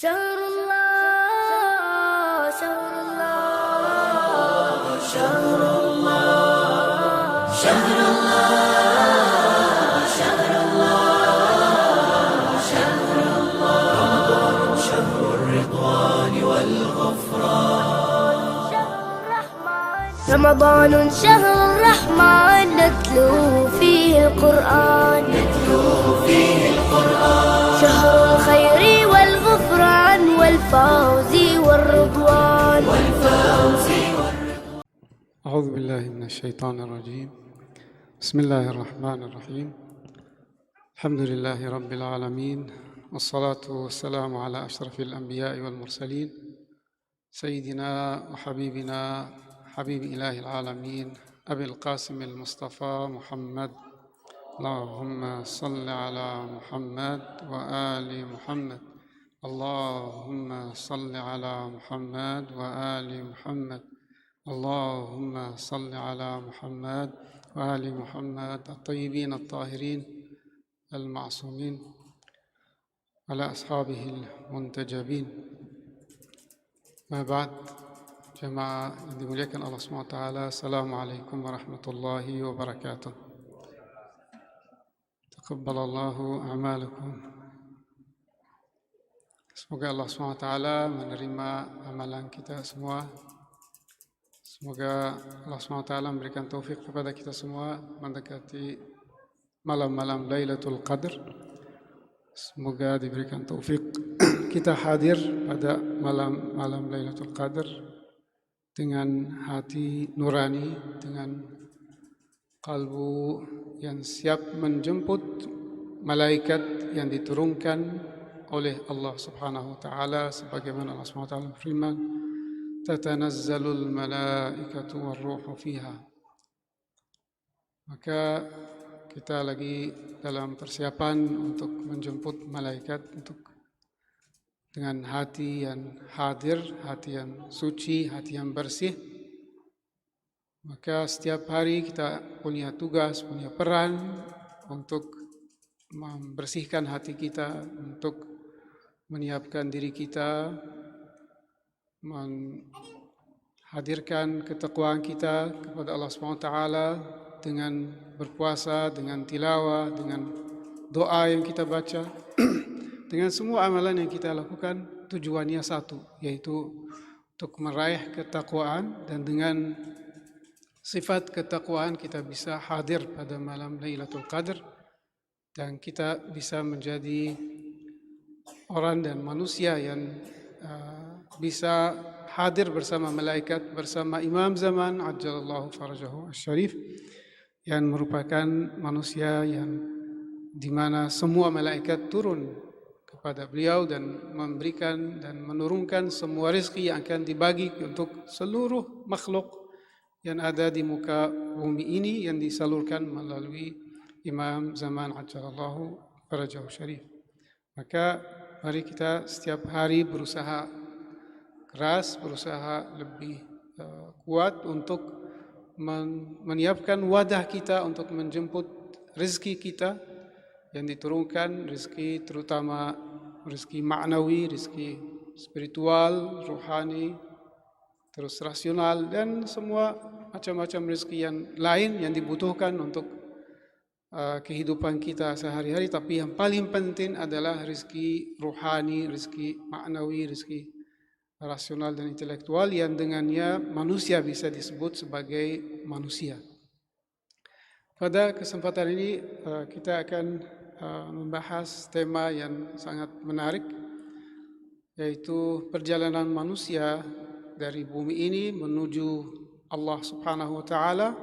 شهر الله شهر الله شهر الله شهر الله شهر الله شهر الله رمضان شهر الرضوان والغفران رمضان شهر الرحمن نتلو فيه القرآن شهر الخير والغفران والفوز والرضوان أعوذ بالله من الشيطان الرجيم. بسم الله الرحمن الرحيم. الحمد لله رب العالمين، والصلاة والسلام على أشرف الأنبياء والمرسلين سيدنا وحبيبنا حبيب إله العالمين أبي القاسم المصطفى محمد. اللهم صل على محمد وآل محمد. اللهم صل على محمد وآل محمد. اللهم صل على محمد وآل محمد الطيبين الطاهرين المعصومين على أصحابه المنتجبين. ما بعد، jemaah yang dimuliakan Allah SWT, Assalamualaikum warahmatullahi wabarakatuh. Taqabbalallahu a'malakum. Semoga Allah SWT menerima amalan kita semua. Semoga Allah SWT memberikan taufik kepada kita semua mendekati malam-malam Lailatul Qadar. Semoga diberikan taufik kita hadir pada malam-malam Lailatul Qadar dengan hati nurani, dengan kalbu yang siap menjemput malaikat yang diturunkan oleh Allah Subhanahu wa taala, sebagaimana Allah Subhanahu wa taala berfirman, "Tatanazzalul malaikatu warruhu fiha." Maka kita lagi dalam persiapan untuk menjemput malaikat, untuk dengan hati yang hadir, hati yang suci, hati yang bersih. Maka setiap hari kita punya tugas, punya peran untuk membersihkan hati kita, untuk menyiapkan diri kita, menghadirkan ketakwaan kita kepada Allah SWT dengan berpuasa, dengan tilawah, dengan doa yang kita baca, dengan semua amalan yang kita lakukan. Tujuannya satu, yaitu untuk meraih ketakwaan, dan dengan sifat ketakwaan kita bisa hadir pada malam Lailatul Qadar, dan kita bisa menjadi orang dan manusia yang bisa hadir bersama malaikat, bersama Imam Zaman Ajjalallahu Farajahu Asy-Syarif, yang merupakan manusia yang di mana semua malaikat turun kepada beliau dan memberikan dan menurunkan semua rezeki yang akan dibagi untuk seluruh makhluk yang ada di muka bumi ini, yang disalurkan melalui Imam Zaman Ajjalallahu Farajahu Syarif. Maka mari kita setiap hari berusaha keras, berusaha lebih kuat untuk menyiapkan wadah kita untuk menjemput rezeki kita yang diturunkan, rezeki terutama rezeki maknawi, rezeki spiritual, rohani, terus rasional, dan semua macam-macam rezeki yang lain yang dibutuhkan untuk kehidupan kita sehari-hari. Tapi yang paling penting adalah rezeki rohani, rezeki maknawi, rezeki rasional dan intelektual, yang dengannya manusia bisa disebut sebagai manusia. Pada kesempatan ini kita akan membahas tema yang sangat menarik, yaitu perjalanan manusia dari bumi ini menuju Allah Subhanahu wa taala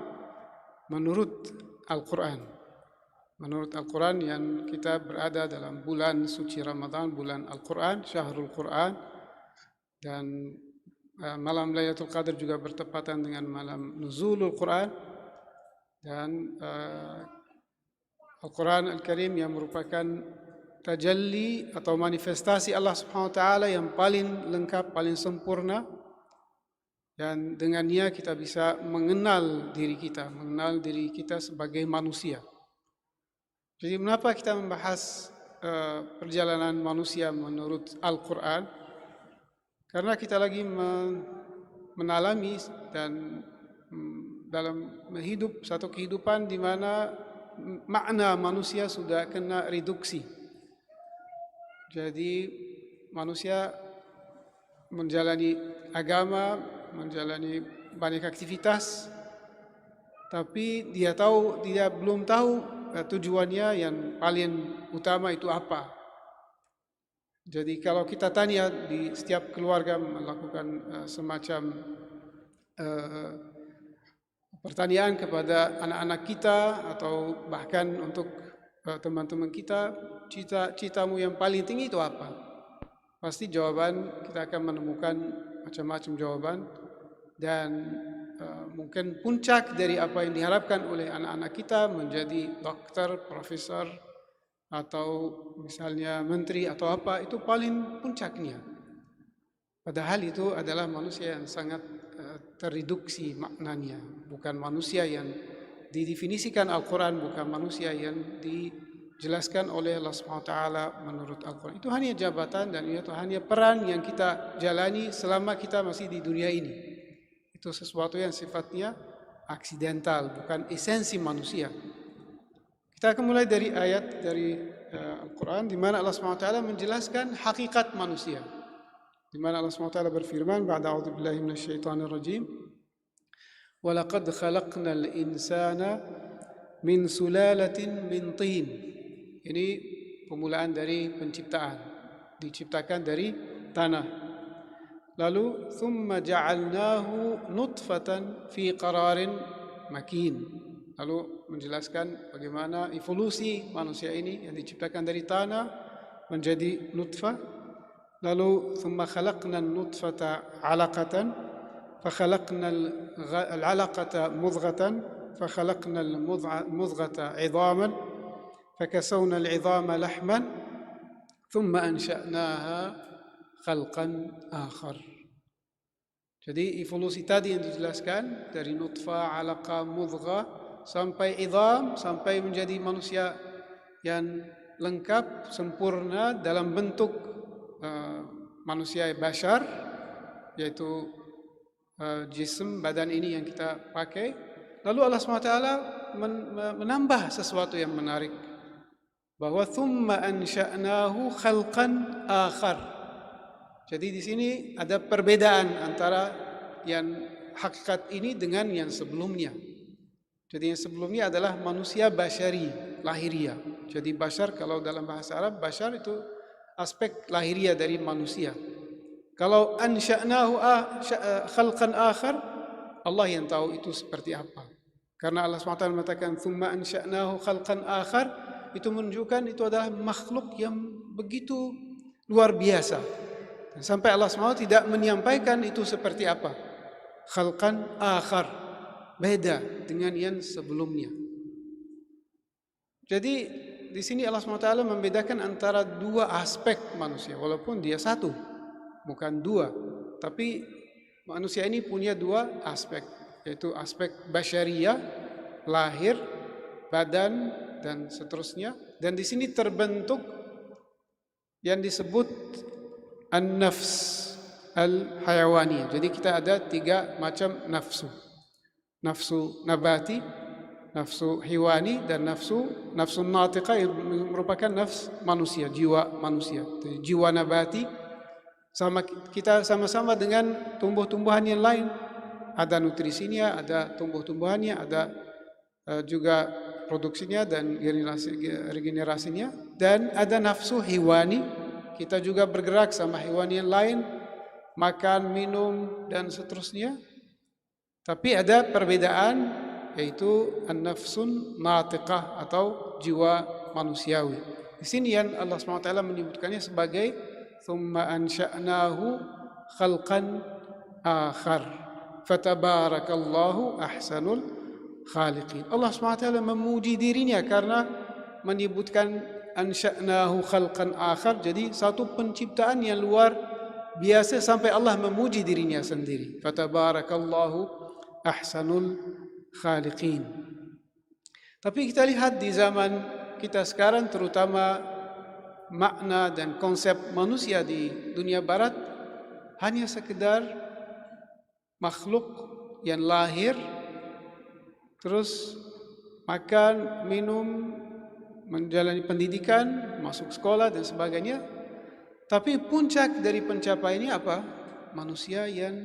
menurut Al-Qur'an. Menurut Al-Quran, yang kita berada dalam bulan suci Ramadan, bulan Al-Quran, Syahrul Quran, dan malam Lailatul Qadar juga bertepatan dengan malam Nuzulul Quran, dan Al-Quran Al-Karim yang merupakan tajalli atau manifestasi Allah Subhanahu wa taala yang paling lengkap, paling sempurna, dan dengannya kita bisa mengenal diri kita sebagai manusia. Jadi mengapa kita membahas perjalanan manusia menurut Al-Quran, karena kita lagi menalami dan dalam hidup satu kehidupan di mana makna manusia sudah kena reduksi. Jadi manusia menjalani agama, menjalani banyak aktivitas, tapi dia belum tahu tujuannya yang paling utama itu apa. Jadi kalau kita tanya di setiap keluarga melakukan semacam pertanyaan kepada anak-anak kita atau bahkan untuk teman-teman kita, cita-citamu yang paling tinggi itu apa? Pasti jawaban kita akan menemukan macam-macam jawaban, dan mungkin puncak dari apa yang diharapkan oleh anak-anak kita menjadi dokter, profesor, atau misalnya menteri atau apa, itu paling puncaknya. Padahal itu adalah manusia yang sangat terreduksi maknanya, bukan manusia yang didefinisikan Al-Quran, bukan manusia yang dijelaskan oleh Allah SWT menurut Al-Quran. Itu hanya jabatan dan itu hanya peran yang kita jalani selama kita masih di dunia ini. Itu sesuatu yang sifatnya aksidental, bukan esensi manusia. Kita akan mulai dari ayat dari Al-Quran di mana Allah SWT menjelaskan hakikat manusia. Di mana Allah SWT berfirman, ba'da a'udzubillahi minasyaitonir rajim, wa laqad khalaqnal insana min sulalatin min tin. Ini permulaan dari penciptaan, diciptakan dari tanah. Lalu thumma ja'alnahu nutfatan fi qararin makin. Lalu menjelaskan bagaimana evolusi manusia ini yang diciptakan dari tanah menjadi nutfah. Lalu thumma khalaqna an-nutfata 'alaqatan fa khalaqna al-'alaqata mudghatan fa khalaqna al-mudghata 'idhaman fa kasawna al-'idhama lahman thumma ansha'naha khalqan akhar. Jadi evolusi tadi yang dijelaskan dari nutfah, 'alaqah, mudghah sampai idham, sampai menjadi manusia yang lengkap, sempurna dalam bentuk manusia bashar, yaitu jism, badan ini yang kita pakai. Lalu Allah SWT menambah sesuatu yang menarik, bahwa thumma ansha'nahu khalqan akhar. Jadi di sini ada perbedaan antara yang hakikat ini dengan yang sebelumnya. Jadi yang sebelumnya adalah manusia basyari, lahiriah. Jadi bashar, kalau dalam bahasa Arab, bashar itu aspek lahiriah dari manusia. Kalau ansha'nahu khalqan akhar, Allah yang tahu itu seperti apa. Karena Allah SWT mengatakan thumma ansha'nahu khalqan akhar, itu menunjukkan itu adalah makhluk yang begitu luar biasa. Dan sampai Allah SWT tidak menyampaikan itu seperti apa. Khalqan akhar, beda dengan yang sebelumnya. Jadi di sini Allah SWT membedakan antara dua aspek manusia, walaupun dia satu, bukan dua. Tapi manusia ini punya dua aspek, yaitu aspek basyariah, lahir, badan, dan seterusnya. Dan di sini terbentuk yang disebut an-nafs al-hayawani. Jadi kita ada tiga macam nafsu. Nafsu nabati, nafsu hiwani, dan nafsu natiqah yang merupakan nafs manusia, jiwa manusia. Jadi, jiwa nabati kita sama-sama dengan tumbuh-tumbuhan yang lain. Ada nutrisinya, ada tumbuh-tumbuhannya, ada juga produksinya dan regenerasinya. Dan ada nafsu hiwani, kita juga bergerak sama hewan yang lain, makan, minum, dan seterusnya. Tapi ada perbedaan, yaitu an-nafsun natiqah atau jiwa manusiawi. Di sini yang Allah SWT menyebutkannya sebagai thumma ansha'nahu khalqan akhar fatabarakallahu ahsanul khaliqin. Allah SWT memuji dirinya karena menyebutkan ansha'nahu khalqan akhar. Jadi satu penciptaan yang luar biasa sampai Allah memuji dirinya sendiri. Fatabarakallahu ahsanul khaliqin. Tapi kita lihat di zaman kita sekarang, terutama makna dan konsep manusia di dunia barat hanya sekedar makhluk yang lahir, terus makan, minum, menjalani pendidikan, masuk sekolah dan sebagainya. Tapi puncak dari pencapaiannya apa? Manusia yang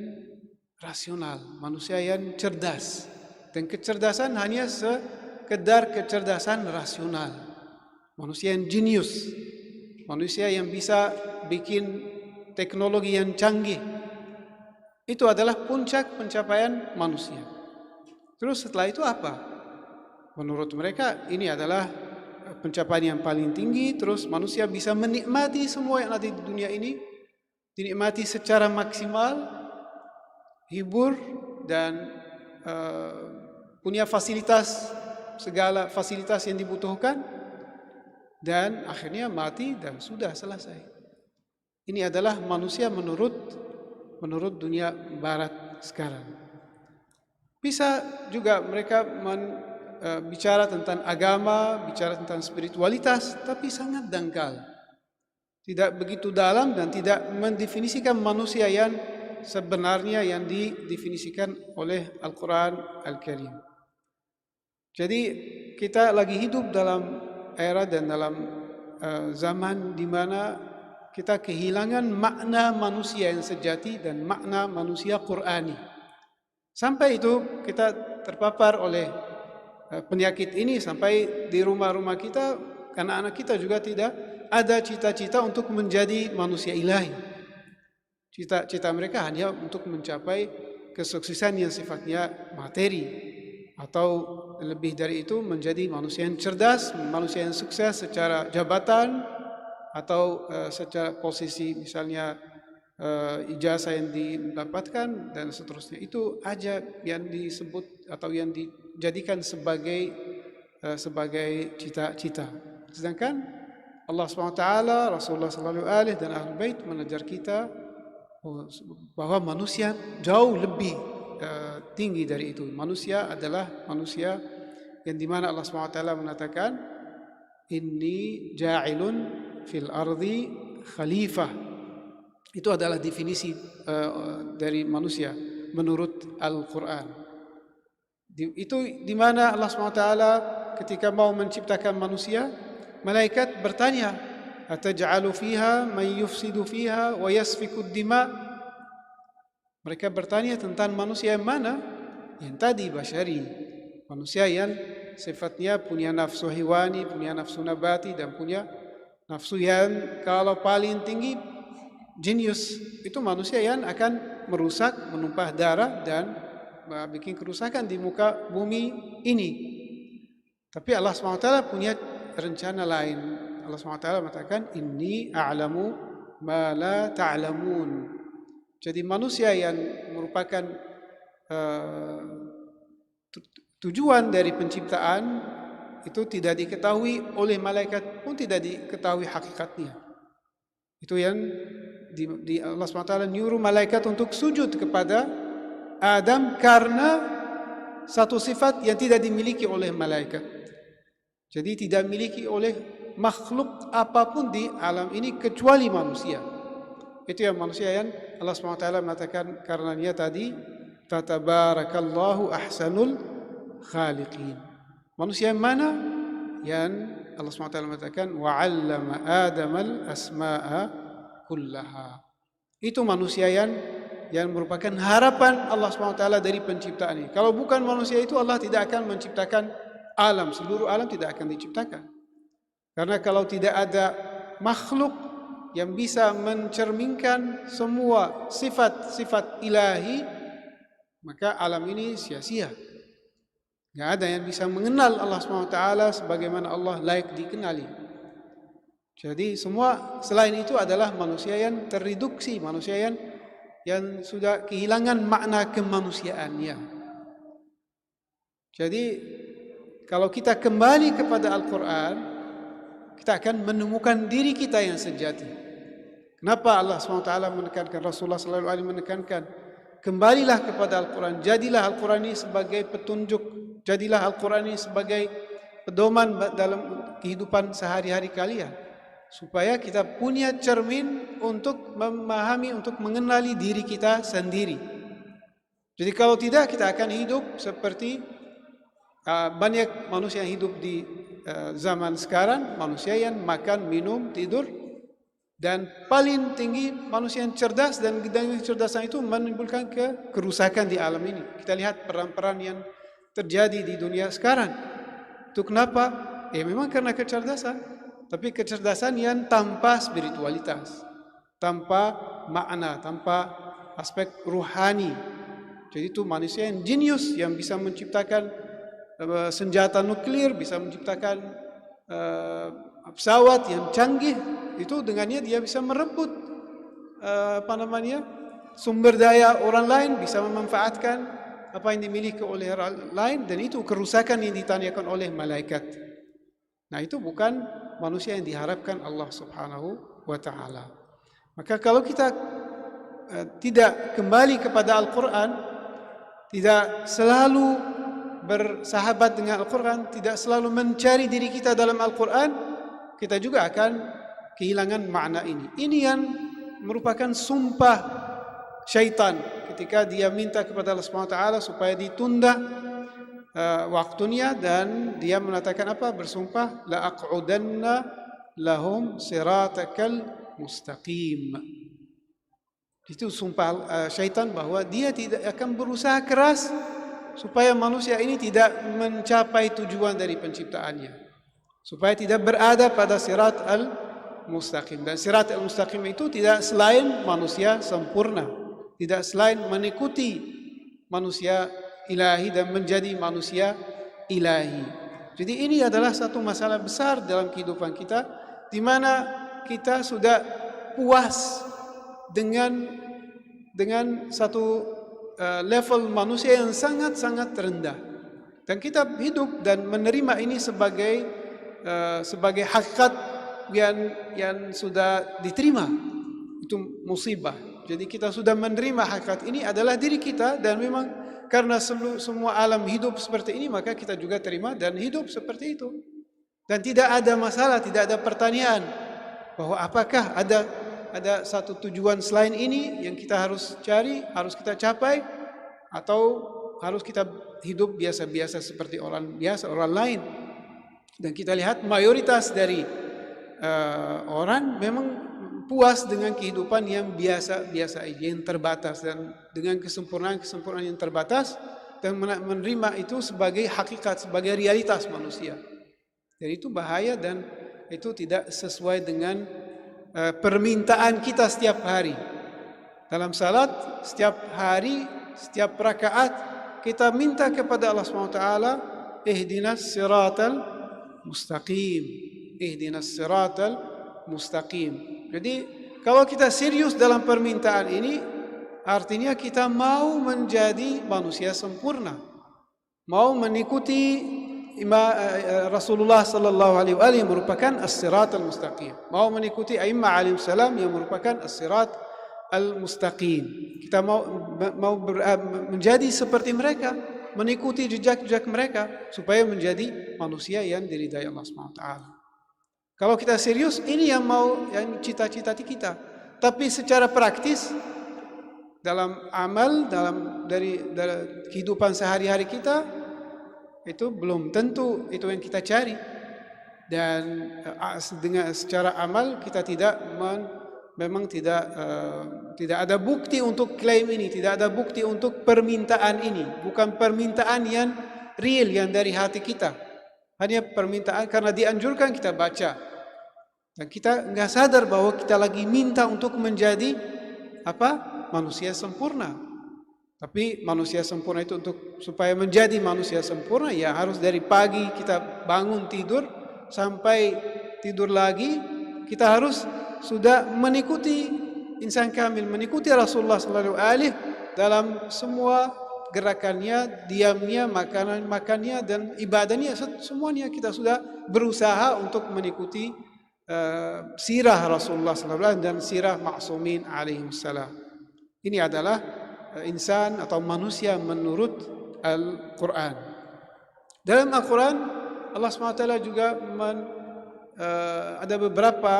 rasional, manusia yang cerdas. Dan kecerdasan hanya sekedar kecerdasan rasional. Manusia yang jenius, manusia yang bisa bikin teknologi yang canggih. Itu adalah puncak pencapaian manusia. Terus setelah itu apa? Menurut mereka ini adalah pencapaian yang paling tinggi. Terus manusia bisa menikmati semua yang ada di dunia ini, dinikmati secara maksimal, hibur dan punya fasilitas, segala fasilitas yang dibutuhkan, dan akhirnya mati dan sudah selesai. Ini adalah manusia menurut dunia barat sekarang. Bisa juga mereka bicara tentang agama, bicara tentang spiritualitas, tapi sangat dangkal. Tidak begitu dalam dan tidak mendefinisikan manusia yang sebenarnya yang didefinisikan oleh Al-Quran Al-Karim. Jadi kita lagi hidup dalam era dan dalam zaman di mana kita kehilangan makna manusia yang sejati dan makna manusia Qur'ani. Sampai itu kita terpapar oleh penyakit ini, sampai di rumah-rumah kita, anak-anak kita juga tidak ada cita-cita untuk menjadi manusia ilahi. Cita-cita mereka hanya untuk mencapai kesuksesan yang sifatnya materi, atau lebih dari itu menjadi manusia yang cerdas, manusia yang sukses secara jabatan atau secara posisi, misalnya ijazah yang didapatkan dan seterusnya. Itu aja yang disebut atau yang dijadikan sebagai cita-cita. Sedangkan Allah SWT, Rasulullah SAW dan Ahlul Bait mengajar kita bahwa manusia jauh lebih tinggi dari itu. Manusia adalah manusia yang dimana Allah SWT mengatakan, Inni ja'ilun fil ardi khalifah. Itu adalah definisi dari manusia menurut Al-Quran. Itu dimana Allah SWT ketika mau menciptakan manusia, malaikat bertanya, Ataj'alu fiha man yufsidu fiha wa yasfiku ad-dima. Mereka bertanya tentang manusia yang mana? Yang tadi basyari, manusia yang sifatnya punya nafsu hewani, punya nafsu nabati, dan punya nafsu yang kalau paling tinggi jenius. Itu manusia yang akan merusak, menumpah darah dan bikin kerusakan di muka bumi ini. Tapi Allah SWT punya rencana lain. Allah SWT mengatakan, Inni a'lamu ma la ta'lamun. Jadi manusia yang merupakan tujuan dari penciptaan itu tidak diketahui oleh malaikat pun, tidak diketahui hakikatnya. Itu yang Allah SWT nyuruh malaikat untuk sujud kepada Adam karena satu sifat yang tidak dimiliki oleh malaikat. Jadi tidak dimiliki oleh makhluk apapun di alam ini kecuali manusia. Itu yang manusia yang Allah SWT mengatakan karenanya tadi, Fatabarakallahu ahsanul khaliqin. Manusia yang mana? Yang Allah SWT mengatakan, Wa'allama Adamal asma'a kullaha. Itu manusia yang merupakan harapan Allah SWT dari penciptaan ini. Kalau bukan manusia itu, Allah tidak akan menciptakan alam. Seluruh alam tidak akan diciptakan. Karena kalau tidak ada makhluk yang bisa mencerminkan semua sifat-sifat ilahi, maka alam ini sia-sia. Tidak ada yang bisa mengenal Allah SWT sebagaimana Allah layak dikenali. Jadi semua selain itu adalah manusia yang terreduksi, manusia yang sudah kehilangan makna kemanusiaannya. Jadi kalau kita kembali kepada Al-Quran, kita akan menemukan diri kita yang sejati. Kenapa Allah SWT menekankan, Rasulullah SAW menekankan, kembalilah kepada Al-Quran, jadilah Al-Quran ini sebagai petunjuk, jadilah Al-Quran ini sebagai pedoman dalam kehidupan sehari-hari kalian. supaya kita punya cermin untuk memahami, untuk mengenali diri kita sendiri. Jadi kalau tidak, kita akan hidup seperti banyak manusia yang hidup di zaman sekarang, manusia yang makan, minum, tidur, dan paling tinggi manusia yang cerdas, dan dengan kecerdasan itu menimbulkan kerusakan di alam ini. Kita lihat perang-perang yang terjadi di dunia sekarang. Itu kenapa? Ya memang karena kecerdasan, tapi kecerdasan yang tanpa spiritualitas, tanpa makna, tanpa aspek ruhani. Jadi itu manusia yang jenius, yang bisa menciptakan senjata nuklir, bisa menciptakan pesawat yang canggih. Itu dengannya dia bisa merebut sumber daya orang lain, bisa memanfaatkan apa yang dimiliki oleh orang lain, dan itu kerusakan yang ditanyakan oleh malaikat. Nah, itu bukan manusia yang diharapkan Allah Subhanahu wa taala. Maka kalau kita tidak kembali kepada Al-Qur'an, tidak selalu bersahabat dengan Al-Quran, tidak selalu mencari diri kita dalam Al-Quran, kita juga akan kehilangan makna ini. Ini yang merupakan sumpah syaitan ketika dia minta kepada Allah SWT supaya ditunda waktunya, dan dia mengatakan apa? Bersumpah, la aq'udanna lahum siratakal mustaqim. Itu sumpah syaitan bahwa dia tidak akan berusaha keras supaya manusia ini tidak mencapai tujuan dari penciptaannya, supaya tidak berada pada sirat al-mustaqim. Dan sirat al-mustaqim itu tidak selain manusia sempurna, tidak selain mengikuti manusia ilahi dan menjadi manusia ilahi. Jadi ini adalah satu masalah besar dalam kehidupan kita, di mana kita sudah puas dengan satu level manusia yang sangat-sangat rendah, dan kita hidup dan menerima ini sebagai hakikat yang sudah diterima. Itu musibah. Jadi kita sudah menerima hakikat ini adalah diri kita, dan memang karena semua alam hidup seperti ini, maka kita juga terima dan hidup seperti itu. Dan tidak ada masalah, tidak ada pertanyaan bahwa apakah ada satu tujuan selain ini yang kita harus cari, harus kita capai, atau harus kita hidup biasa-biasa seperti orang biasa, orang lain. Dan kita lihat mayoritas dari orang memang puas dengan kehidupan yang biasa-biasa, yang terbatas, dan dengan kesempurnaan yang terbatas, dan menerima itu sebagai hakikat, sebagai realitas manusia. Jadi itu bahaya, dan itu tidak sesuai dengan permintaan kita setiap hari. Dalam salat, setiap hari, setiap rakaat, kita minta kepada Allah SWT, ihdinas siratal mustaqim, ihdinas siratal mustaqim. Jadi kalau kita serius dalam permintaan ini, artinya kita mau menjadi manusia sempurna, mau mengikuti Rasulullah sallallahu alaihi wasallam yang merupakan as-sirat al-mustaqim, mau mengikuti a'immah alaihi salam yang merupakan as-sirat al-mustaqim. Kita mau menjadi seperti mereka, mengikuti jejak-jejak mereka supaya menjadi manusia yang diridai Allah SWT. Kalau kita serius, ini yang cita-cita kita. Tapi secara praktis, dalam amal, dari kehidupan sehari-hari kita, itu belum tentu itu yang kita cari. Dan dengan secara amal kita memang tidak ada bukti untuk klaim ini, tidak ada bukti untuk permintaan ini, bukan permintaan yang real, yang dari hati kita. Hanya permintaan karena dianjurkan kita baca, dan kita nggak sadar bahwa kita lagi minta untuk menjadi manusia sempurna. Tapi manusia sempurna itu supaya menjadi manusia sempurna, ya harus dari pagi kita bangun tidur sampai tidur lagi, kita harus sudah mengikuti insan kamil, mengikuti Rasulullah sallallahu alaihi dalam semua gerakannya, diamnya, makannya dan ibadahnya, semuanya kita sudah berusaha untuk mengikuti sirah Rasulullah sallallahu alaihi dan sirah ma'sumin alaihi salam. Ini adalah insan atau manusia menurut Al-Quran. Dalam Al-Quran Allah SWT juga ada beberapa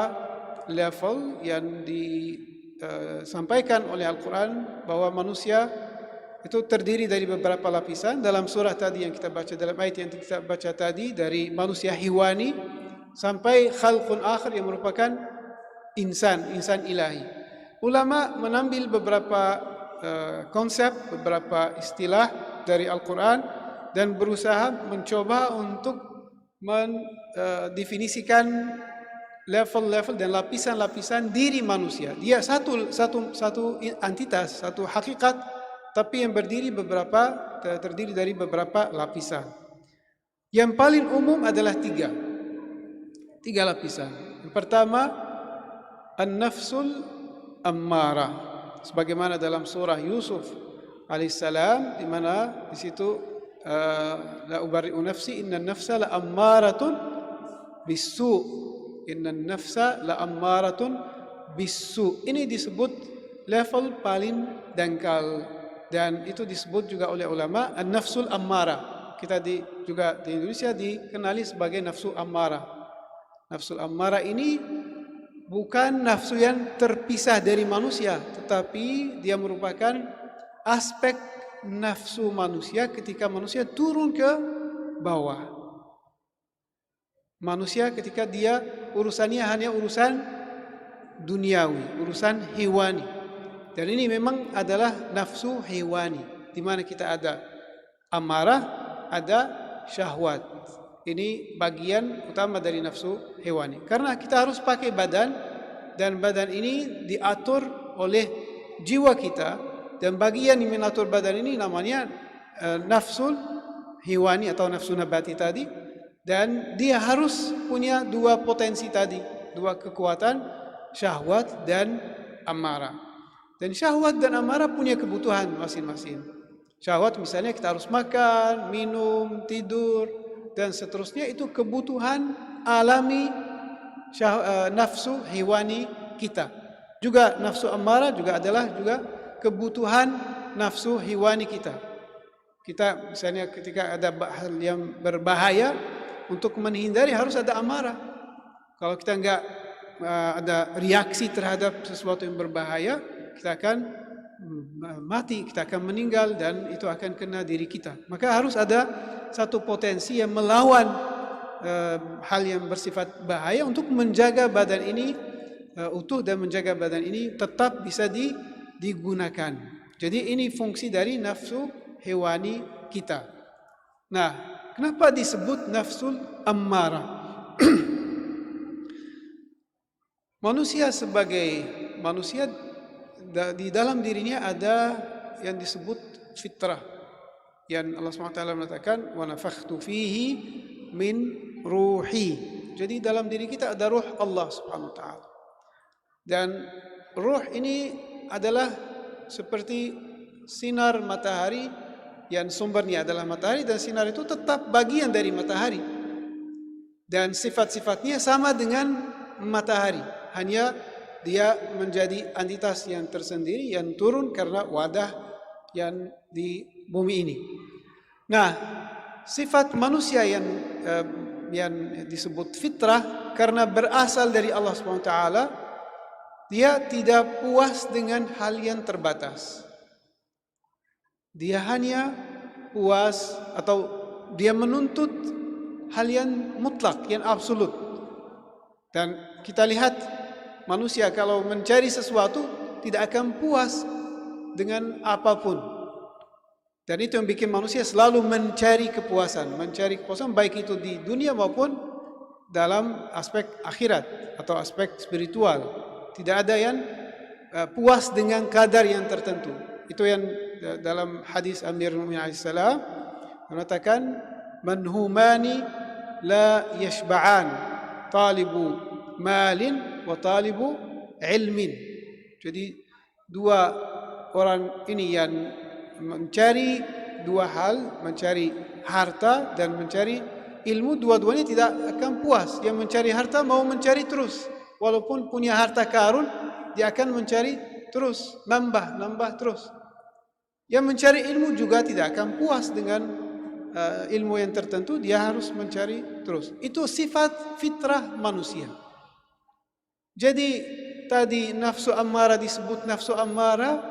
level yang disampaikan oleh Al-Quran bahwa manusia itu terdiri dari beberapa lapisan. Dalam surah tadi yang kita baca, dalam ayat yang kita baca tadi, dari manusia hewani sampai khalqun akhir yang merupakan insan ilahi. Ulama menambil beberapa konsep, beberapa istilah dari Al-Quran dan berusaha mencoba untuk mendefinisikan level-level dan lapisan-lapisan diri manusia. Dia satu entitas, satu hakikat, tapi yang terdiri dari beberapa lapisan. Yang paling umum adalah tiga lapisan. Yang pertama, an-nafsul ammarah, sebagaimana dalam surah Yusuf alaihissalam, di mana di situ la ubari'u nafsi innan nafsa la ammaratun bisu, innan nafsa la ammaratun bisu. Ini disebut level paling dangkal, dan itu disebut juga oleh ulama an-nafsul ammarah. Kita juga di Indonesia dikenali sebagai nafsu ammarah. Nafsul ammarah ini bukan nafsu yang terpisah dari manusia, tetapi dia merupakan aspek nafsu manusia ketika manusia turun ke bawah. Manusia ketika dia urusannya hanya urusan duniawi, urusan hewani. Dan ini memang adalah nafsu hewani, di mana kita ada amarah, ada syahwat. Ini bagian utama dari nafsu hewani. Karena kita harus pakai badan, dan badan ini diatur oleh jiwa kita, dan bagian yang mengatur badan ini namanya nafsul hewani atau nafsu nabati tadi. Dan dia harus punya dua potensi tadi, dua kekuatan, syahwat dan amarah. Dan syahwat dan amarah punya kebutuhan masing-masing. Syahwat misalnya kita harus makan, minum, tidur, dan seterusnya. Itu kebutuhan alami nafsu hewani kita. Juga nafsu amarah juga adalah kebutuhan nafsu hewani kita. Kita misalnya ketika ada hal yang berbahaya, untuk menghindari harus ada amarah. Kalau kita enggak ada reaksi terhadap sesuatu yang berbahaya, kita akan mati, kita akan meninggal, dan itu akan kena diri kita. Maka harus ada satu potensi yang melawan hal yang bersifat bahaya untuk menjaga badan ini utuh dan menjaga badan ini tetap bisa digunakan. Jadi ini fungsi dari nafsu hewani kita. Nah, kenapa disebut nafsul ammarah? Manusia sebagai manusia, di dalam dirinya ada yang disebut fitrah, yang Allah SWT mengatakan wa nafakhtu fihi min ruhi. Jadi dalam diri kita ada ruh Allah SWT. Dan ruh ini adalah seperti sinar matahari, yang sumbernya adalah matahari, dan sinar itu tetap bagian dari matahari. Dan sifat-sifatnya sama dengan matahari, hanya dia menjadi entitas yang tersendiri yang turun karena wadah yang di bumi ini. Nah, sifat manusia yang disebut fitrah karena berasal dari Allah SWT, dia tidak puas dengan hal yang terbatas. Dia hanya puas atau dia menuntut hal yang mutlak, yang absolut. Dan kita lihat manusia kalau mencari sesuatu tidak akan puas dengan apapun. Dan itu yang bikin manusia selalu mencari kepuasan baik itu di dunia maupun dalam aspek akhirat atau aspek spiritual. Tidak ada yang puas dengan kadar yang tertentu. Itu yang dalam hadis Amirul Mukminin alaihissalam mengatakan manhumani la yashba'an, talibu malin wa talibu ilmin. Jadi dua orang ini yang mencari dua hal, mencari harta dan mencari ilmu, dua-duanya tidak akan puas. Yang mencari harta mau mencari terus, walaupun punya harta karun, dia akan mencari terus, nambah terus. Yang mencari ilmu juga tidak akan puas dengan ilmu yang tertentu, dia harus mencari terus. Itu sifat fitrah manusia. Jadi tadi nafsu ammara disebut nafsu ammara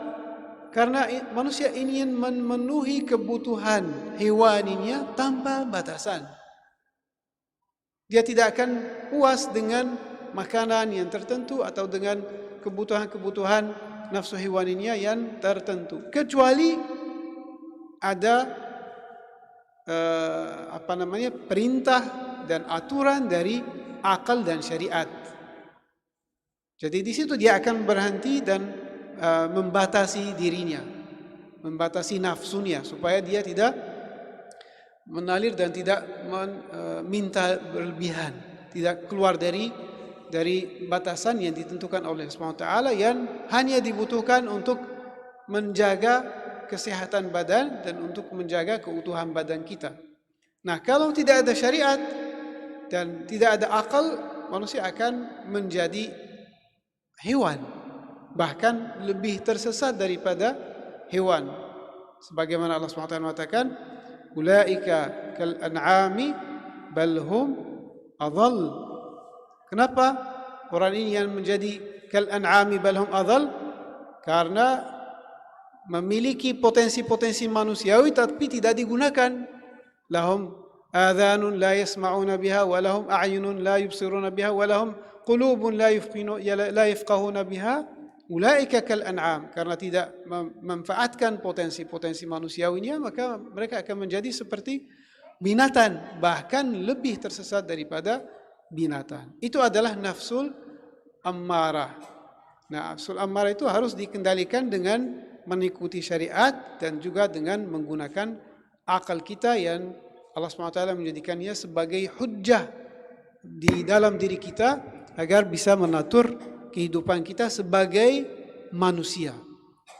karena manusia ingin memenuhi kebutuhan hewaninya tanpa batasan. Dia tidak akan puas dengan makanan yang tertentu atau dengan kebutuhan-kebutuhan nafsu hewaninya yang tertentu, kecuali ada perintah dan aturan dari akal dan syariat. Jadi di situ dia akan berhenti dan membatasi dirinya, membatasi nafsunya supaya dia tidak menalir dan tidak minta berlebihan, tidak keluar dari batasan yang ditentukan oleh Subhanahu wa taala yang hanya dibutuhkan untuk menjaga kesehatan badan dan untuk menjaga keutuhan badan kita. Nah, kalau tidak ada syariat dan tidak ada akal, manusia akan menjadi hewan, bahkan lebih tersesat daripada hewan. Sebagaimana Allah SWT mengatakan, ulaika kal an'ami bal hum adhal. Kenapa orang ini yang menjadi kal an'ami bal hum adhal? Karena memiliki potensi-potensi manusiawi tapi tidak digunakan. Lahum adhanun la yasma'una biha wa lahum a'yunun la yubsiruna biha wa lahum qulubun la yafqahuna biha. Ulaika kal an'am. Karena tidak memanfaatkan potensi-potensi manusiawinya, maka mereka akan menjadi seperti binatang, bahkan lebih tersesat daripada binatang. Itu adalah nafsul ammarah. Nah, nafsul ammarah itu harus dikendalikan dengan mengikuti syariat dan juga dengan menggunakan akal kita yang Allah SWT menjadikannya sebagai hujjah di dalam diri kita agar bisa mengatur kehidupan kita sebagai manusia,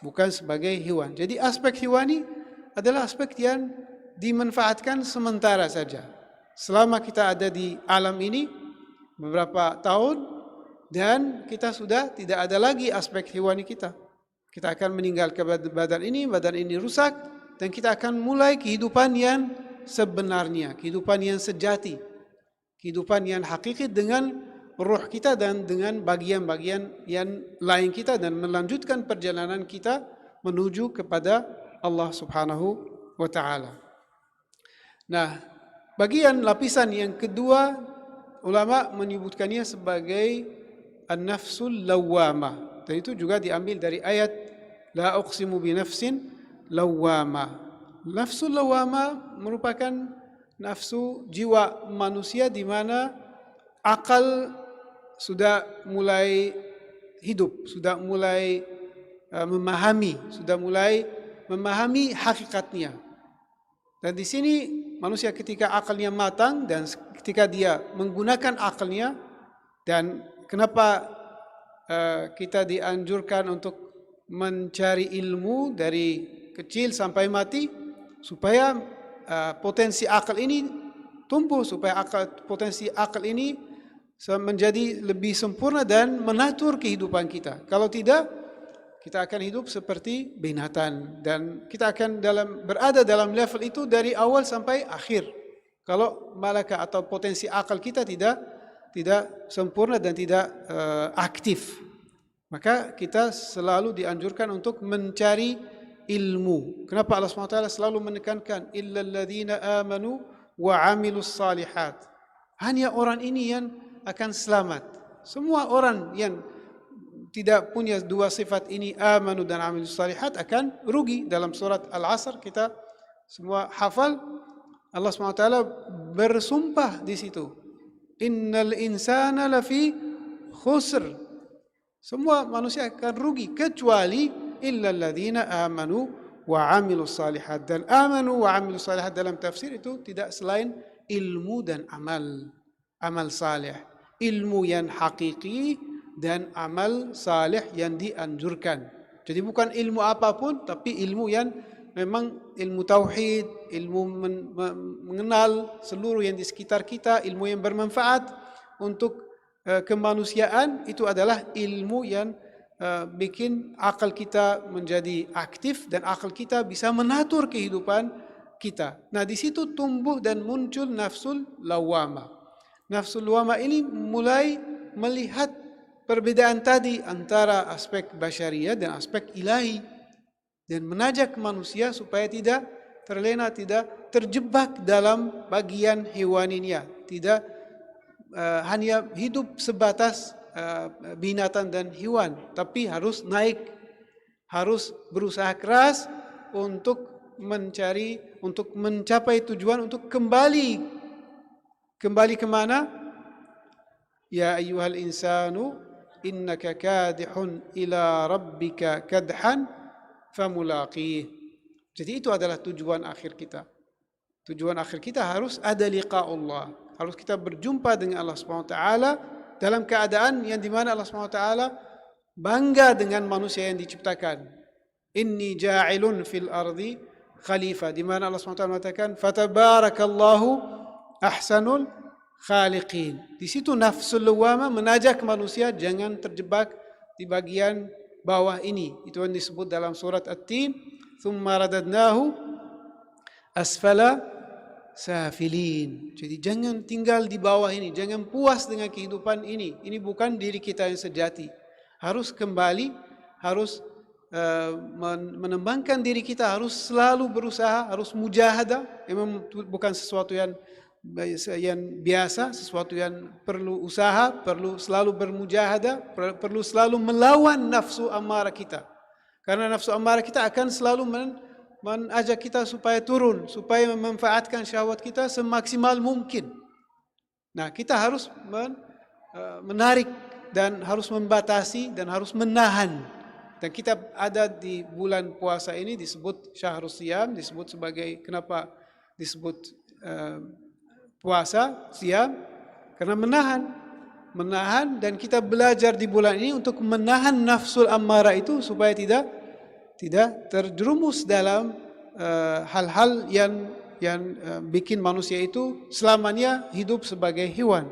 bukan sebagai hewan. Jadi aspek hewani adalah aspek yang dimanfaatkan sementara saja. Selama kita ada di alam ini beberapa tahun dan kita sudah tidak ada lagi aspek hewani kita. Kita akan meninggalkan badan ini rusak dan kita akan mulai kehidupan yang sebenarnya, kehidupan yang sejati, kehidupan yang hakiki dengan ruh kita dan dengan bagian-bagian yang lain kita dan melanjutkan perjalanan kita menuju kepada Allah Subhanahu wa taala. Nah, bagian lapisan yang kedua ulama menyebutkannya sebagai an-nafsul lawwamah. Dan itu juga diambil dari ayat la uqsimu bi nafsin lawwamah. Nafsul lawwamah merupakan nafsu jiwa manusia di mana akal sudah mulai hidup, sudah mulai memahami hakikatnya. Dan di sini manusia ketika akalnya matang dan ketika dia menggunakan akalnya, dan kenapa kita dianjurkan untuk mencari ilmu dari kecil sampai mati, supaya potensi akal ini tumbuh, supaya potensi akal ini menjadi lebih sempurna dan mengatur kehidupan kita. Kalau tidak, kita akan hidup seperti binatang dan kita akan berada dalam level itu dari awal sampai akhir. Kalau malaka atau potensi akal kita tidak sempurna dan tidak aktif, maka kita selalu dianjurkan untuk mencari ilmu. Kenapa Allah SWT selalu menekankan illal ladzina amanu wa amilus salihat? Hanya orang ini yang akan selamat. Semua orang yang tidak punya dua sifat ini, amanu dan amilus salihat, akan rugi. Dalam surat Al-Asr kita semua hafal, Allah SWT bersumpah di situ, innal insana lafi khusr. Semua manusia akan rugi kecuali illal ladzina amanu wa amilus salihat. Dan amanu wa amilus salihat dalam tafsir itu tidak selain ilmu dan amal saleh. Ilmu yang hakiki dan amal saleh yang dianjurkan. Jadi bukan ilmu apapun, tapi ilmu yang memang ilmu tauhid, ilmu mengenal seluruh yang di sekitar kita, ilmu yang bermanfaat untuk kemanusiaan. Itu adalah ilmu yang bikin akal kita menjadi aktif dan akal kita bisa mengatur kehidupan kita. Nah, di situ tumbuh dan muncul nafsul lawwamah. Nafsul lawwamah ini mulai melihat perbedaan tadi antara aspek basyariah dan aspek ilahi, dan mengajak manusia supaya tidak terlena, tidak terjebak dalam bagian hewaninya, tidak hanya hidup sebatas binatang dan hewan, tapi harus naik, harus berusaha keras untuk mencari, untuk mencapai tujuan, untuk kembali kemana? Ya ayyuhal insanu innaka kadihun ila rabbika kadhan famulaqih. Jadi itu adalah tujuan akhir kita. Tujuan akhir kita harus ada liqa Allah. Harus kita berjumpa dengan Allah SWT dalam keadaan yang dimana Allah SWT bangga dengan manusia yang diciptakan. Inni ja'ilun fil ardi khalifah. Di mana Allah SWT mengatakan, fatabarakallahu ahsanul khaliqin. Di situ nafsul lawwamah menajak manusia jangan terjebak di bagian bawah ini. Itu yang disebut dalam surat At-Tin, thumma radadnahu asfala safilin. Jadi jangan tinggal di bawah ini, jangan puas dengan kehidupan ini. Ini bukan diri kita yang sejati. Harus kembali, harus menembangkan diri kita, harus selalu berusaha, harus mujahadah. Memang bukan sesuatu yang biasa, sesuatu yang perlu usaha, perlu selalu bermujahadah, perlu selalu melawan nafsu amarah kita. Karena nafsu amarah kita akan selalu mengajak kita supaya turun, supaya memanfaatkan syahwat kita semaksimal mungkin. Nah, kita harus menarik dan harus membatasi dan harus menahan. Dan kita ada di bulan puasa ini disebut Syahrus Siyam, disebut sebagai, kenapa disebut puasa, siam? Karena menahan, dan kita belajar di bulan ini untuk menahan nafsul amarah itu supaya tidak terjerumus dalam hal-hal yang bikin manusia itu selamanya hidup sebagai hewan.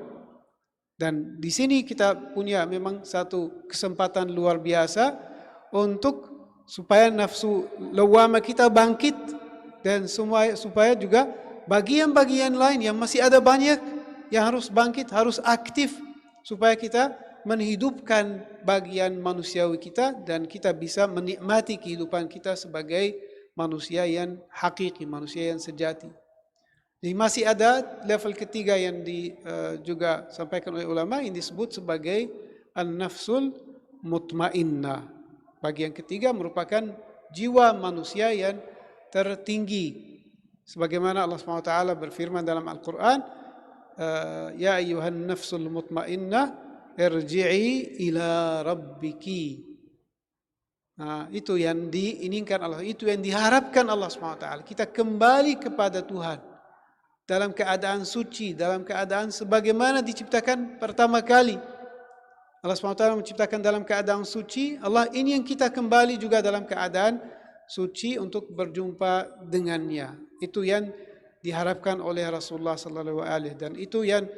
Dan di sini kita punya memang satu kesempatan luar biasa untuk supaya nafsu lawwamah kita bangkit, dan supaya juga bagian-bagian lain yang masih ada banyak yang harus bangkit, harus aktif, supaya kita menghidupkan bagian manusiawi kita dan kita bisa menikmati kehidupan kita sebagai manusia yang hakiki, manusia yang sejati. Jadi masih ada level ketiga yang juga sampaikan oleh ulama yang disebut sebagai an-nafsul mutmainnah. Bagian ketiga merupakan jiwa manusia yang tertinggi. Sebagaimana Allah SWT berfirman dalam Al-Quran, ya ayyuhan nafsul mutmainnah irji'i ila rabbiki. Nah, itu yang diinginkan Allah, itu yang diharapkan Allah SWT. Kita kembali kepada Tuhan dalam keadaan suci, dalam keadaan sebagaimana diciptakan pertama kali. Allah SWT menciptakan dalam keadaan suci. Allah ingin kita kembali juga dalam keadaan suci untuk berjumpa dengannya. Itu yang diharapkan oleh Rasulullah sallallahu alaihi, dan itu yang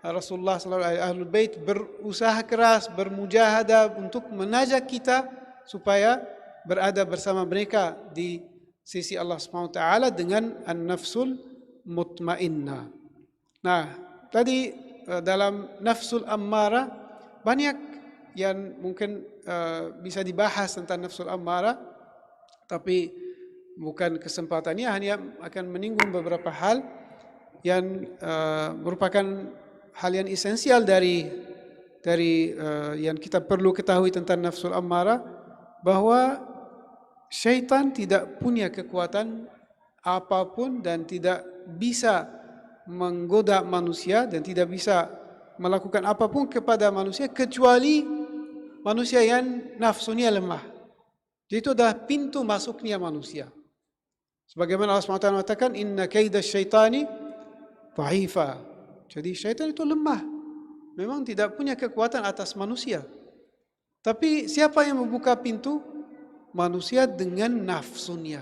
Rasulullah sallallahu alaihi Ahlul Bait berusaha keras, bermujahadah untuk mengajak kita supaya berada bersama mereka di sisi Allah Subhanahu wa taala dengan an-nafsul mutmainnah. Nah, tadi dalam nafsul ammarah banyak yang mungkin bisa dibahas tentang nafsul ammarah, tapi bukan kesempatannya, hanya akan menyinggung beberapa hal yang merupakan hal yang esensial dari yang kita perlu ketahui tentang nafsul ammarah, bahwa syaitan tidak punya kekuatan apapun dan tidak bisa menggoda manusia dan tidak bisa melakukan apapun kepada manusia kecuali manusia yang nafsunya lemah. Jadi itu adalah pintu masuknya manusia. Sebagaimana Allah SWT mengatakan, inna kaida syaitani dha'ifa. Jadi syaitan itu lemah, memang tidak punya kekuatan atas manusia. Tapi siapa yang membuka pintu? Manusia dengan nafsunya.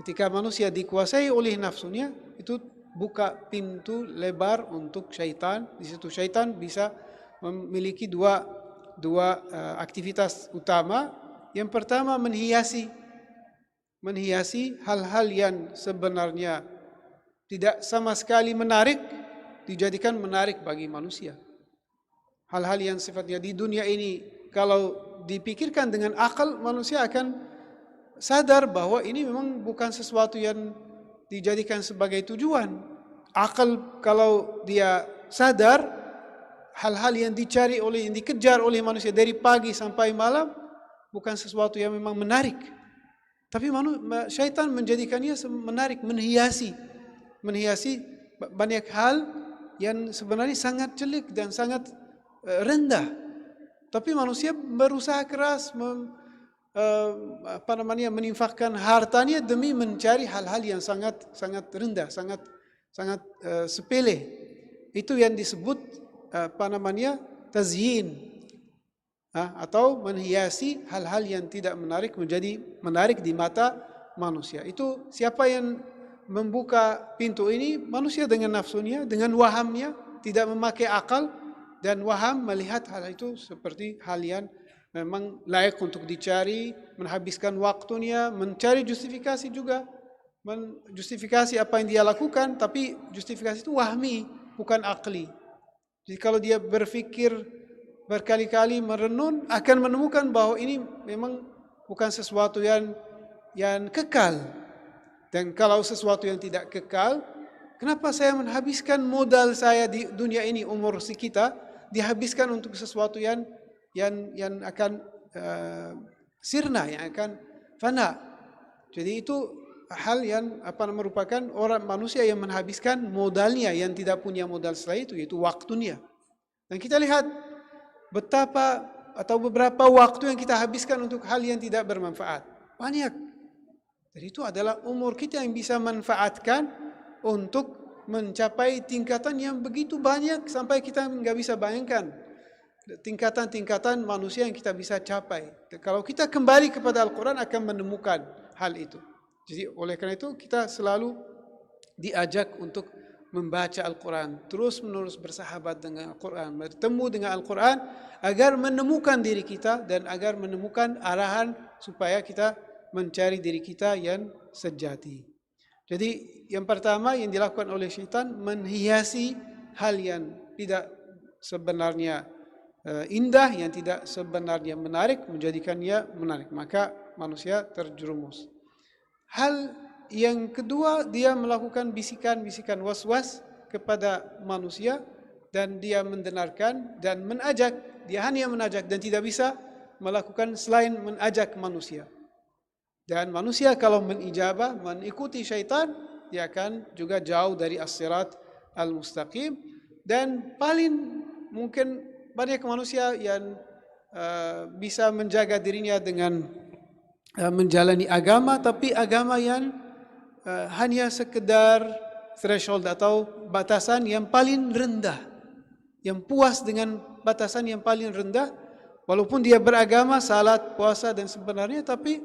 Ketika manusia dikuasai oleh nafsunya, itu buka pintu lebar untuk syaitan. Di situ syaitan bisa memiliki dua aktivitas utama. Yang pertama, menghiasi hal-hal yang sebenarnya tidak sama sekali menarik, dijadikan menarik bagi manusia. hal-hal yang sifatnya di dunia ini kalau dipikirkan dengan akal, manusia akan sadar bahwa ini memang bukan sesuatu yang dijadikan sebagai tujuan. Akal kalau dia sadar hal-hal yang dicari yang dikejar oleh manusia dari pagi sampai malam bukan sesuatu yang memang menarik. Tapi syaitan menjadikannya menarik, menghiasi banyak hal yang sebenarnya sangat jelek dan sangat rendah. Tapi manusia berusaha keras meninfakkan hartanya demi mencari hal-hal yang sangat rendah, sangat sepele. Itu yang disebut tazyin, atau menghiasi hal-hal yang tidak menarik menjadi menarik di mata manusia. Itu siapa yang membuka pintu ini? Manusia dengan nafsunya, dengan wahamnya, tidak memakai akal, dan waham melihat hal itu seperti hal yang memang layak untuk dicari, menghabiskan waktunya, mencari justifikasi juga, menjustifikasi apa yang dia lakukan, tapi justifikasi itu wahmi, bukan akli. Jadi kalau dia berpikir berkali-kali merenung, akan menemukan bahwa ini memang bukan sesuatu yang kekal. Dan kalau sesuatu yang tidak kekal, kenapa saya menghabiskan modal saya di dunia ini, umur kita dihabiskan untuk sesuatu yang akan sirna, yang akan fana. Jadi itu hal yang merupakan orang manusia yang menghabiskan modalnya yang tidak punya modal setelah itu, yaitu waktunya. Dan kita lihat betapa atau beberapa waktu yang kita habiskan untuk hal yang tidak bermanfaat. Banyak. Jadi itu adalah umur kita yang bisa manfaatkan untuk mencapai tingkatan yang begitu banyak sampai kita nggak bisa bayangkan tingkatan-tingkatan manusia yang kita bisa capai. Kalau kita kembali kepada Al-Quran akan menemukan hal itu. Jadi oleh karena itu kita selalu diajak untuk membaca Al-Quran, terus-menerus bersahabat dengan Al-Quran, bertemu dengan Al-Quran agar menemukan diri kita dan agar menemukan arahan supaya kita mencari diri kita yang sejati. Jadi yang pertama yang dilakukan oleh syaitan menghiasi hal yang tidak sebenarnya indah, yang tidak sebenarnya menarik, menjadikannya menarik. Maka manusia terjerumus. Hal yang kedua, dia melakukan bisikan-bisikan was-was kepada manusia dan dia mendengarkan dan mengajak. Dia hanya mengajak dan tidak bisa melakukan selain mengajak manusia. Dan manusia kalau menijabah, mengikuti syaitan, dia akan juga jauh dari as-sirat al-mustaqim. Dan paling mungkin banyak manusia yang bisa menjaga dirinya dengan menjalani agama, tapi agama yang hanya sekedar threshold atau batasan yang paling rendah, yang puas dengan batasan yang paling rendah, walaupun dia beragama, salat, puasa dan sebenarnya, tapi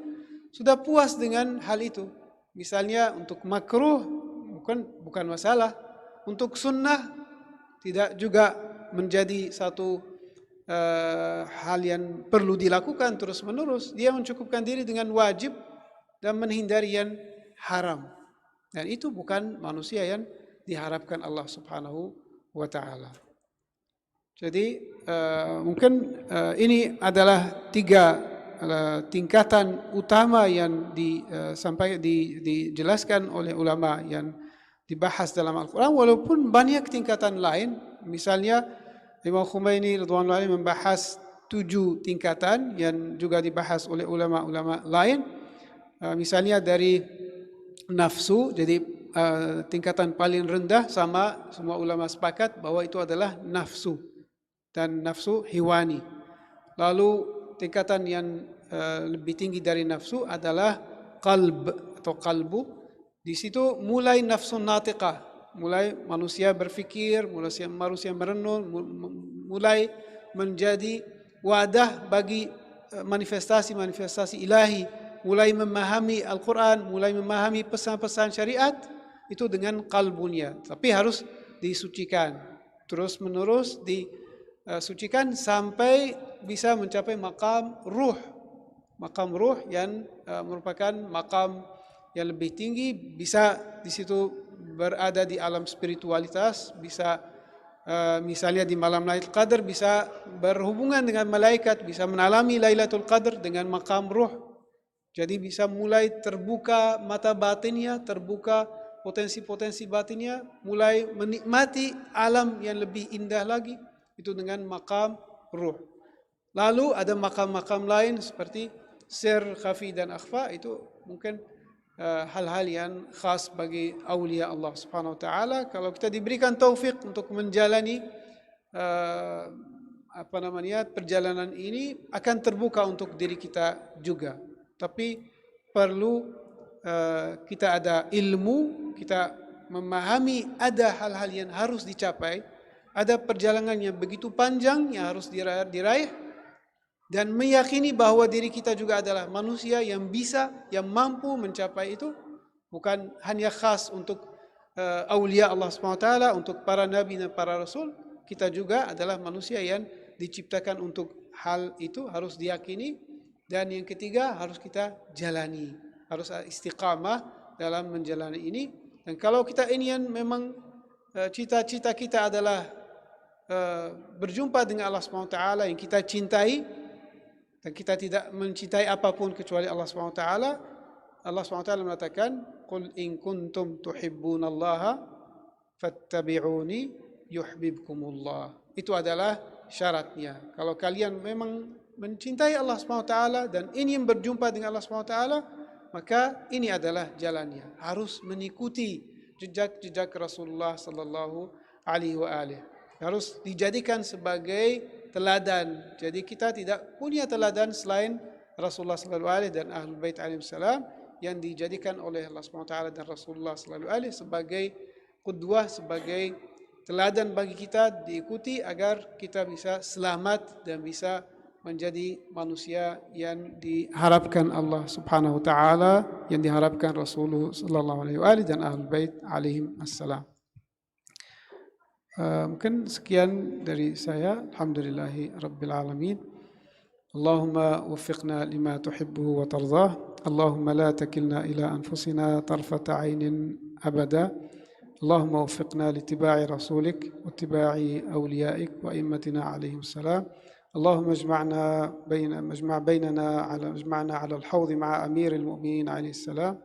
sudah puas dengan hal itu. Misalnya untuk makruh bukan masalah, untuk sunnah tidak juga menjadi satu hal yang perlu dilakukan terus menerus. Dia mencukupkan diri dengan wajib dan menghindari yang haram. Dan itu bukan manusia yang diharapkan Allah Subhanahu wa Ta'ala. Jadi mungkin ini adalah tiga tingkatan utama yang dijelaskan oleh ulama yang dibahas dalam Al-Quran, walaupun banyak tingkatan lain. Misalnya Imam Khomeini radhiyallahu anhu membahas 7 tingkatan yang juga dibahas oleh ulama-ulama lain. Misalnya dari nafsu, jadi tingkatan paling rendah semua ulama sepakat bahwa itu adalah nafsu dan nafsu hewani. Lalu tingkatan yang lebih tinggi dari nafsu adalah qalb atau qalbu. Di situ mulai nafsu natiqah, mulai manusia berfikir, manusia merenung, mulai menjadi wadah bagi manifestasi-manifestasi ilahi, mulai memahami Al-Quran, mulai memahami pesan-pesan syariat, itu dengan kalbunya. Tapi harus disucikan, terus-menerus disucikan sampai bisa mencapai makam ruh. Makam ruh yang merupakan makam yang lebih tinggi, bisa di situ berada di alam spiritualitas, bisa misalnya di malam Lailatul Qadar bisa berhubungan dengan malaikat, bisa menalami Lailatul Qadar dengan makam ruh. Jadi bisa mulai terbuka mata batinnya, terbuka potensi-potensi batinnya, mulai menikmati alam yang lebih indah lagi, itu dengan makam ruh. Lalu ada makam-makam lain seperti sir, khafi dan akhfa, itu mungkin hal-hal yang khas bagi aulia Allah Subhanahu wa taala. Kalau kita diberikan taufik untuk menjalani perjalanan ini, akan terbuka untuk diri kita juga. Tapi perlu kita ada ilmu, kita memahami ada hal-hal yang harus dicapai, ada perjalanan yang begitu panjang yang harus diraih, dan meyakini bahwa diri kita juga adalah manusia yang bisa, yang mampu mencapai itu. Bukan hanya khas untuk aulia Allah SWT, untuk para nabi dan para rasul. Kita juga adalah manusia yang diciptakan untuk hal itu, harus diyakini. Dan yang ketiga, harus kita jalani, harus istiqamah dalam menjalani ini. Dan kalau kita ini yang memang cita-cita kita adalah berjumpa dengan Allah SWT yang kita cintai, dan kita tidak mencintai apapun kecuali Allah SWT. Allah SWT mengatakan, "Qul in kuntum tuhibbunallaha fattabi'uni yuhibbukumullah." Itu adalah syaratnya. Kalau kalian memang mencintai Allah SWT dan ingin berjumpa dengan Allah SWT, maka ini adalah jalannya. Harus mengikuti jejak-jejak Rasulullah sallallahu alaihi wasallam. Harus dijadikan sebagai teladan. Jadi kita tidak punya teladan selain Rasulullah sallallahu alaihi dan Ahlul Bait alaihi salam yang dijadikan oleh Allah SWT dan Rasulullah sallallahu alaihi sebagai qudwah, sebagai teladan bagi kita diikuti agar kita bisa selamat dan bisa menjadi manusia yang diharapkan Allah Subhanahu wa taala, yang diharapkan Rasulullah sallallahu alaihi wasallam dan Ahlul Bait alaihim assalam. Mungkin sekian dari saya. Alhamdulillahi Rabbil Alamin. Allahumma waffiqna lima tuhibbuhu wa tardah. Allahumma la takilna ila anfusina tarfata aynin abada. Allahumma waffiqna litiba'i rasulik wa tiba'i awliyaik wa immatina alaihim salam. اللهم اجمعنا على الحوض مع أمير المؤمنين عليه السلام.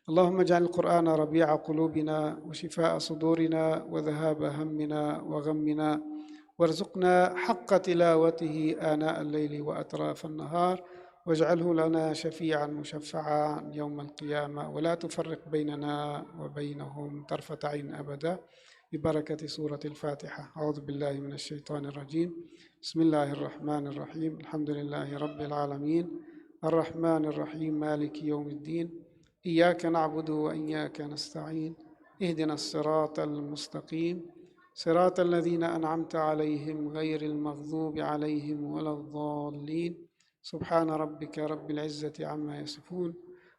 اللهم اجعل القرآن ربيع قلوبنا وشفاء صدورنا وذهاب همنا وغمنا، وارزقنا حق تلاوته آناء الليل وأطراف النهار، واجعله لنا شفيعا مشفعا يوم القيامة، ولا تفرق بيننا وبينهم طرفة عين أبدا، ببركة سورة الفاتحة. أعوذ بالله من الشيطان الرجيم. بسم الله الرحمن الرحيم. الحمد لله رب العالمين، الرحمن الرحيم، مالك يوم الدين، إياك نعبد وإياك نستعين، اهدنا الصراط المستقيم، صراط الذين أنعمت عليهم غير المغضوب عليهم ولا الضالين. سبحان ربك رب العزة عما يصفون،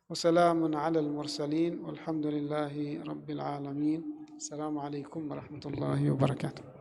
وسلام على المرسلين، والحمد لله رب العالمين. السلام عليكم ورحمة الله وبركاته.